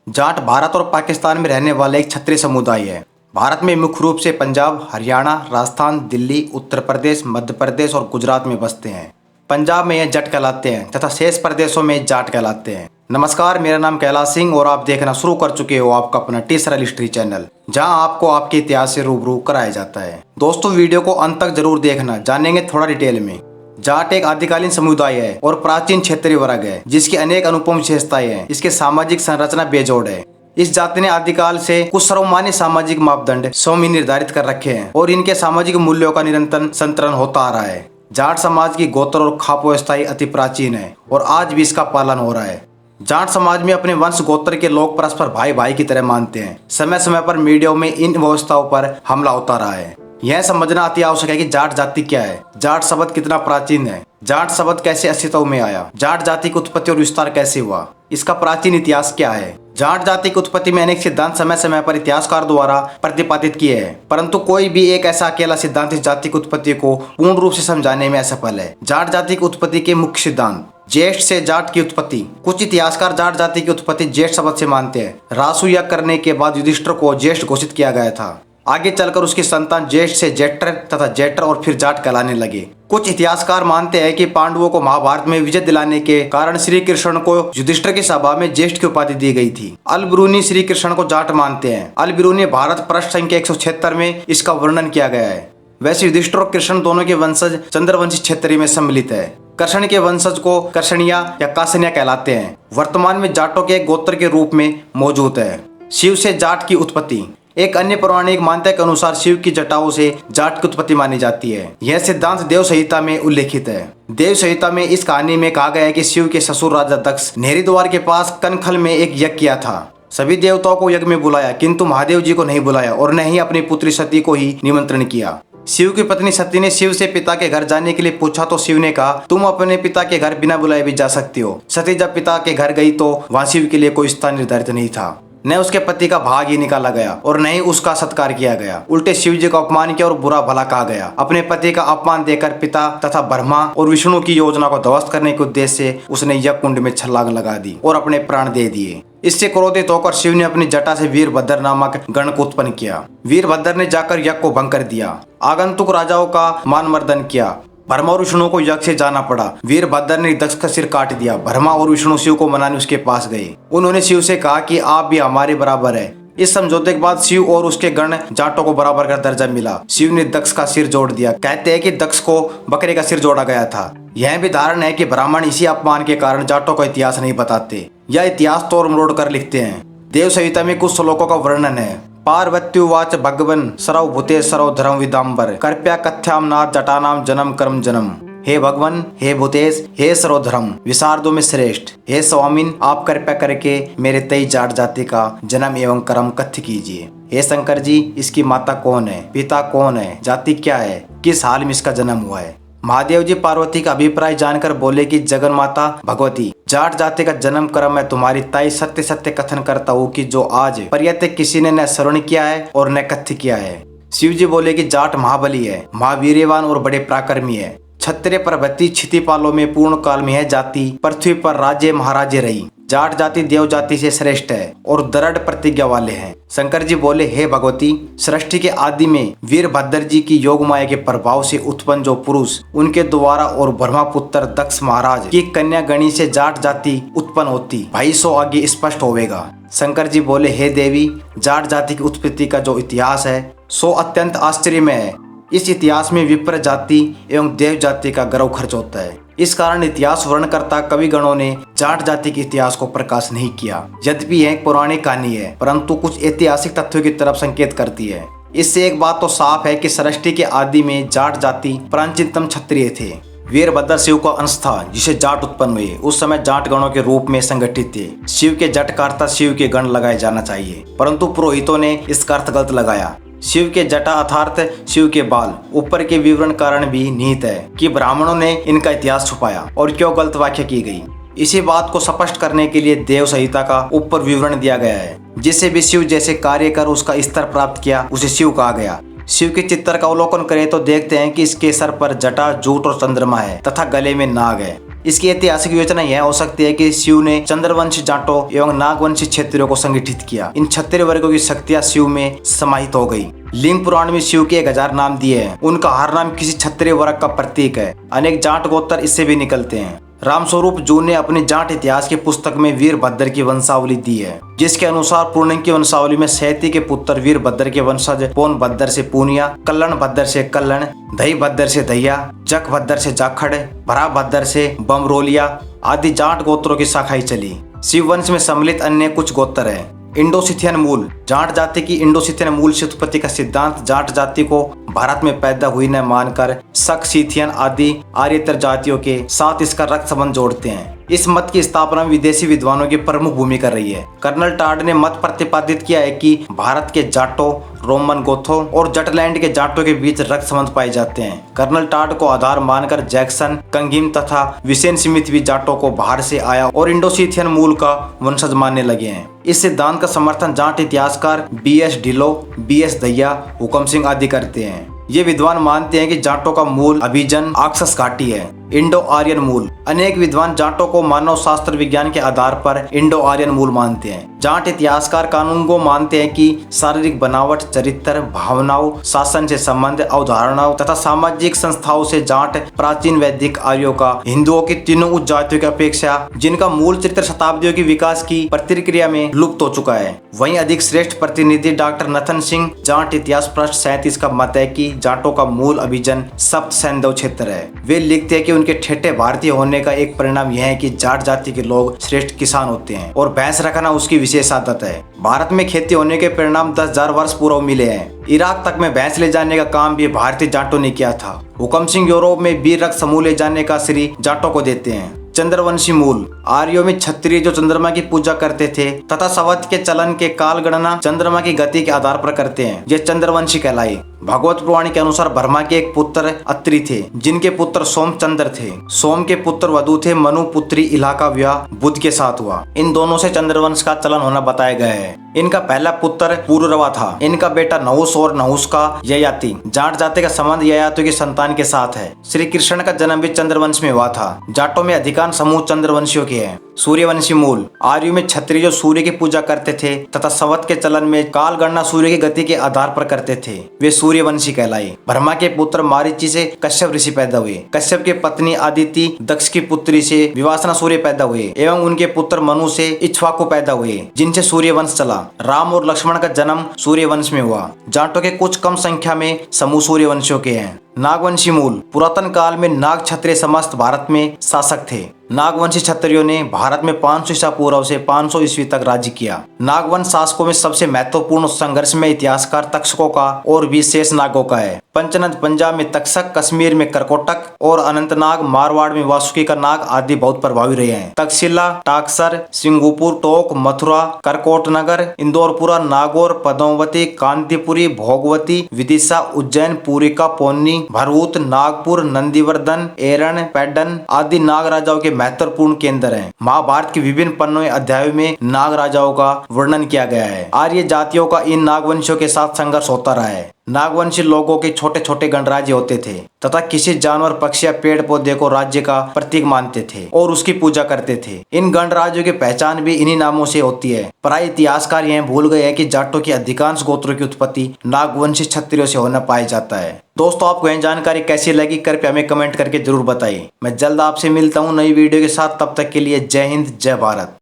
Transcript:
जाट भारत और पाकिस्तान में रहने वाले एक क्षत्रिय समुदाय है। भारत में मुख्य रूप से पंजाब, हरियाणा, राजस्थान, दिल्ली, उत्तर प्रदेश, मध्य प्रदेश और गुजरात में बसते हैं। पंजाब में यह जट कहलाते हैं तथा शेष प्रदेशों में जाट कहलाते हैं। नमस्कार, मेरा नाम कैलाश सिंह और आप देखना शुरू कर चुके हो आपका अपना टीसरल हिस्ट्री चैनल, जहां आपको आपके इतिहास से रूबरू कराया जाता है। दोस्तों, वीडियो को अंत तक जरूर देखना, जानेंगे थोड़ा डिटेल में। जाट एक आदिकालीन समुदाय है और प्राचीन क्षेत्रीय वर्ग है जिसकी अनेक अनुपम विशेषताएं हैं। इसके सामाजिक संरचना बेजोड़ है। इस जाति ने आदिकाल से कुछ सर्वमान्य सामाजिक मापदंड स्वयं ही निर्धारित कर रखे हैं और इनके सामाजिक मूल्यों का निरंतर संतरण होता आ रहा है। जाट समाज की गोत्र और खाप व्यवस्थाएं अति प्राचीन है और आज भी इसका पालन हो रहा है। जाट समाज में अपने वंश गोत्र के लोग परस्पर भाई भाई की तरह मानते हैं। समय समय पर मीडिया में इन व्यवस्थाओं पर हमला होता रहा है। यह समझना अति आवश्यक है कि जाट जाति क्या है, जाट शब्द कितना प्राचीन है, जाट शब्द कैसे अस्तित्व में आया, जाट जाति की उत्पत्ति और विस्तार कैसे हुआ, इसका प्राचीन इतिहास क्या है। जाट जाति की उत्पत्ति में अनेक सिद्धांत समय समय पर इतिहासकार द्वारा प्रतिपादित किए हैं, परंतु कोई भी एक ऐसा अकेला सिद्धांत इस जाति की उत्पत्ति को पूर्ण रूप से समझाने में असफल है। जाट जाति की उत्पत्ति के मुख्य सिद्धांत। ज्येष्ठ से जाट की उत्पत्ति। कुछ इतिहासकार जाट जाति की उत्पत्ति ज्येष्ठ शब्द से मानते हैं। रासु यज्ञ करने के बाद युधिष्ठिर को ज्येष्ठ घोषित किया गया था। आगे चलकर उसकी संतान ज्येष्ठ से जेटर तथा जेटर और फिर जाट कहलाने लगे। कुछ इतिहासकार मानते हैं कि पांडवों को महाभारत में विजय दिलाने के कारण श्री कृष्ण को युधिष्ठिर की सभा में ज्येष्ठ की उपाधि दी गई थी। अल बिरूनी श्री कृष्ण को जाट मानते हैं। अल बिरूनी भारत पृष्ठ संख्या 176 में इसका वर्णन किया गया है। वैसे युधिष्ठिर और कृष्ण दोनों के वंशज चंद्रवंशी क्षेत्र में सम्मिलित है। कृष्ण के वंशज को कृष्णिया या कासनिया कहलाते हैं। वर्तमान में जाटों के एक गोत्र के रूप में मौजूद है। शिव से जाट की उत्पत्ति। एक अन्य पौराणिक मान्यता के अनुसार शिव की जटाओं से जाट की उत्पत्ति मानी जाती है। यह सिद्धांत देव संहिता में उल्लेखित है। देव संहिता में इस कहानी में कहा गया है कि शिव के ससुर राजा दक्ष ने हरिद्वार के पास कनखल में एक यज्ञ किया था। सभी देवताओं को यज्ञ में बुलाया, किंतु महादेव जी को नहीं बुलाया और न ही अपनी पुत्री सती को ही निमंत्रण किया। शिव की पत्नी सती ने शिव से पिता के घर जाने के लिए पूछा तो शिव ने कहा, तुम अपने पिता के घर बिना बुलाए भी जा सकती हो। सती जब पिता के घर गई तो वहां शिव के लिए कोई स्थान निर्धारित नहीं था। न उसके पति का भाग ही निकाला गया और न ही उसका सत्कार किया गया। उल्टे शिव जी का अपमान किया और बुरा भला कहा गया। अपने पति का अपमान देकर पिता तथा ब्रह्मा और विष्णु की योजना को ध्वस्त करने के उद्देश्य से उसने यज्ञ कुंड में छलांग लगा दी और अपने प्राण दे दिए। इससे क्रोधित होकर शिव ने अपनी जटा से वीरभद्र नामक गण को उत्पन्न किया। वीरभद्र ने जाकर यज्ञ को भंग कर दिया। आगंतुक राजाओं का मानमर्दन किया। ब्रह्मा और विष्णु को यज्ञ से जाना पड़ा। वीरभद्र ने दक्ष का सिर काट दिया। ब्रह्मा और विष्णु शिव को मनाने उसके पास गए। उन्होंने शिव से कहा कि आप भी हमारे बराबर है। इस समझौते के बाद शिव और उसके गण जाटों को बराबर का दर्जा मिला। शिव ने दक्ष का सिर जोड़ दिया। कहते हैं कि दक्ष को बकरे का सिर जोड़ा गया था। यह भी धारण है कि ब्राह्मण इसी अपमान के कारण जाटों का इतिहास नहीं बताते या इतिहास तोड़ मरोड़ कर लिखते हैं। देव संहिता में कुछ श्लोकों का वर्णन है। पार्वत्युवाच भगवन सर्वभूते सर्वधर्म विदाम्बर कृपया कथ्याम नाथ जटानाम जन्म कर्म जन्म। हे भगवान, हे भूतेश, हे सर्वधर्म विशारदों में श्रेष्ठ, हे स्वामिन, आप कृपया करके मेरे 23 जाट जाति का जन्म एवं कर्म कथ्य कीजिए। हे शंकर जी, इसकी माता कौन है, पिता कौन है, जाति क्या है, किस हाल में इसका जन्म हुआ है। महादेव जी पार्वती का अभिप्राय जानकर बोले कि जगन माता भगवती, जाट जाति का जन्म क्रम मैं तुम्हारी ताई सत्य सत्य कथन करता हूँ कि जो आज पर्यटक किसी ने न श्रवण किया है और न कथ्य किया है। शिव जी बोले कि जाट महाबली है, महावीरवान और बड़े पराक्रमी है। क्षत्रिय प्रभृति क्षितिपालों में पूर्ण काल में है जाति पृथ्वी पर राज्य महाराजे रही। जाट जाति देव जाति से श्रेष्ठ है और दृढ़ प्रतिज्ञा वाले हैं। शंकर जी बोले, हे भगवती, सृष्टि के आदि में वीरभद्र जी की योग माया के प्रभाव से उत्पन्न जो पुरुष उनके द्वारा और ब्रह्मपुत्र दक्ष महाराज की कन्या गणी से जाट जाति उत्पन्न होती, भाई सो आगे स्पष्ट होवेगा। शंकर जी बोले, हे देवी, जाट जाति की उत्पत्ति का जो इतिहास है सो अत्यंत आश्चर्यमय है। इस इतिहास में विप्र जाति एवं देव जाति का गर्व खर्च होता है। इस कारण इतिहास वर्णनकर्ता कवि गणों ने जाट जाति के इतिहास को प्रकाश नहीं किया। यद्यपि यह एक पौराणिक कहानी है, परंतु कुछ ऐतिहासिक तथ्यों की तरफ संकेत करती है। इससे एक बात तो साफ है कि सृष्टि के आदि में जाट जाति प्राचीनतम क्षत्रिय थे। वीरभद्र शिव का अंश था जिसे जाट उत्पन्न हुए। उस समय जाट गणों के रूप में संगठित थे। शिव के जट का अर्थ शिव के गण लगाए जाना चाहिए, परंतु पुरोहितों ने इसका अर्थ गलत लगाया। शिव के जटा अर्थात शिव के बाल। ऊपर के विवरण कारण भी निहित है कि ब्राह्मणों ने इनका इतिहास छुपाया और क्यों गलत व्याख्या की गई। इसी बात को स्पष्ट करने के लिए देव संहिता का ऊपर विवरण दिया गया है। जिसे भी शिव जैसे कार्य कर उसका स्तर प्राप्त किया उसे शिव कहा गया। शिव के चित्र का अवलोकन करें तो देखते हैं कि इसके सर पर जटा, जूट और चंद्रमा है तथा गले में नाग है। इसकी ऐतिहासिक योजना यह हो सकती है कि शिव ने चंद्रवंशी जाटों एवं नागवंशी क्षत्रियों को संगठित किया। इन क्षत्रिय वर्गों की शक्तियां शिव में समाहित हो गई। लिंग पुराण में शिव के 1000 नाम दिए हैं। उनका हर नाम किसी क्षत्रिय वर्ग का प्रतीक है। अनेक जाट गोत्र इससे भी निकलते हैं। रामस्वरूप जू ने अपनी जाट इतिहास की पुस्तक में वीरभद्र की वंशावली दी है, जिसके अनुसार पूर्णिंग की वंशावली में सैती के पुत्र वीरभद्र के वंशज पौनभद्र से पूनिया, कल्लणभद्र से कल्लण, दहीभद्र से दहिया, जखभद्र से जाखड़, भराभद्र से बमरोलिया आदि जाट गोत्रों की शाखाएं चली। शिव वंश में सम्मिलित अन्य कुछ गोत्र है। इंडोसिथियन मूल जाट जाति की इंडोसिथियन मूल से उत्पत्ति का सिद्धांत जाट जाति को भारत में पैदा हुई न मानकर शक, सीथियन आदि आर्येतर जातियों के साथ इसका रक्त संबंध जोड़ते हैं। इस मत की स्थापना में विदेशी विद्वानों की प्रमुख भूमिका रही है। कर्नल टाड ने मत प्रतिपादित किया है कि भारत के जाटों, रोमन गोथों और जटलैंड के जाटों के बीच रक्त संबंध पाए जाते हैं। कर्नल टाड को आधार मानकर जैक्सन, कंगिम तथा विसेन स्मिथ भी जाटों को बाहर से आया और इंडोसिथियन मूल का वंशज मानने लगे हैं। इस सिद्धांत का समर्थन जाट इतिहासकार B.S. ढिल्लो, B.S. दहिया, हुकम सिंह आदि करते हैं। ये विद्वान मानते हैं कि जाटों का मूल अभिजन आक्सस घाटी है। इंडो आर्यन मूल अनेक विद्वान जाटों को मानव शास्त्र विज्ञान के आधार पर इंडो आर्यन मूल मानते हैं। जाट इतिहासकार कानूनगो मानते हैं कि शारीरिक बनावट, चरित्र, भावनाओं, शासन से संबंध, अवधारणाओं तथा सामाजिक संस्थाओं से जाट प्राचीन वैदिक आर्यों का हिंदुओं की तीनों उच्च जातियों की अपेक्षा जिनका मूल चरित्र शताब्दियों की विकास की प्रतिक्रिया में लुप्त हो चुका है। वहीं अधिक श्रेष्ठ प्रतिनिधि डॉक्टर नथन सिंह जाट इतिहास पृष्ठ 37 का मत है कि जाटों का मूल अभिजन सप्त सैंधव क्षेत्र है। वे लिखते हैं कि उनके ठेठे भारतीय होने का एक परिणाम यह है कि जाट जाति के लोग श्रेष्ठ किसान होते हैं और भैंस रखना उसकी विशेष आदत है। भारत में खेती होने के परिणाम 10,000 वर्ष पूर्व मिले हैं। इराक तक में भैंस ले जाने का काम भी भारतीय जाटों ने किया था। हुकम सिंह यूरोप में वीर रक्त समूह ले जाने का श्रेय जाटों को देते हैं। चंद्रवंशी मूल आर्यों में क्षत्रिय जो चंद्रमा की पूजा करते थे तथा संवत के चलन के काल गणना चंद्रमा की गति के आधार पर करते हैं, ये चंद्रवंशी कहलाए। भागवत पुराण के अनुसार ब्रह्मा के एक पुत्र अत्रि थे, जिनके पुत्र सोमचंद्र थे। सोम के पुत्र वधु थे। मनु पुत्री इला का विवाह बुध के साथ हुआ। इन दोनों से चंद्रवंश का चलन होना बताया गया है। इनका पहला पुत्र पुरुरवा था। इनका बेटा नहुस और नहुस का ययाति। जाट जाति का संबंध ययातियों की संतान के साथ है। श्री कृष्ण का जन्म भी चंद्रवंश में हुआ था। जाटों में अधिकांश समूह चंद्रवंशियों के हैं। सूर्यवंशी मूल आर्यों में क्षत्रिय जो सूर्य की पूजा करते थे तथा संवत के चलन में काल गणना सूर्य की गति के आधार पर करते थे, वे सूर्यवंशी कहलाए। ब्रह्मा के पुत्र मारीची से कश्यप ऋषि पैदा हुए। कश्यप के पत्नी आदिति दक्ष की पुत्री से विवासना सूर्य पैदा हुए एवं उनके पुत्र मनु से इक्ष्वाकु पैदा हुए, जिनसे सूर्यवंश चला। राम और लक्ष्मण का जन्म सूर्यवंश में हुआ। जाटों के कुछ कम संख्या में समूह सूर्यवंशियों के हैं। नागवंशी मूल पुरातन काल में नाग क्षत्रिय समस्त भारत में शासक थे। नागवंशी क्षत्रियों ने भारत में 500 ईसा पूर्व से 500 ईस्वी तक राज्य किया। नागवंश शासकों में सबसे महत्वपूर्ण संघर्ष में इतिहासकार तक्षकों का और भी शेष नागों का है। पंचनद पंजाब में तक्षक, कश्मीर में करकोटक और अनंतनाग, मारवाड़ में वासुकी का नाग आदि बहुत प्रभावी रहे हैं। तक्षशिला, टाकसर, सिंगुपुर, टोक, मथुरा, करकोटनगर, इंदौरपुरा, नागौर, पद्मावती, कांतिपुरी, भोगवती, विदिशा, उज्जैन, पुरिका, पौनी, भरूच, नागपुर, नंदीवर्धन, एरण, पैडन आदि नाग राजाओं के महत्वपूर्ण केंद्र हैं। महाभारत के विभिन्न पन्नों अध्यायों में नाग राजाओं का वर्णन किया गया है। आर्य जातियों का इन नागवंशियों के साथ संघर्ष होता रहा है। नागवंशी लोगों के छोटे छोटे गणराज्य होते थे तथा किसी जानवर, पक्षी या पेड़ पौधे को राज्य का प्रतीक मानते थे और उसकी पूजा करते थे। इन गणराज्यों की पहचान भी इन्हीं नामों से होती है। प्राय इतिहासकार यह भूल गए हैं कि जाटों की अधिकांश गोत्रों की उत्पत्ति नागवंशी क्षत्रियों से होना पाया जाता है। दोस्तों, आपको यह जानकारी कैसी लगी कृपया हमें कमेंट करके जरूर बताइए। मैं जल्द आपसे मिलता हूँ नई वीडियो के साथ। तब तक के लिए जय हिंद, जय भारत।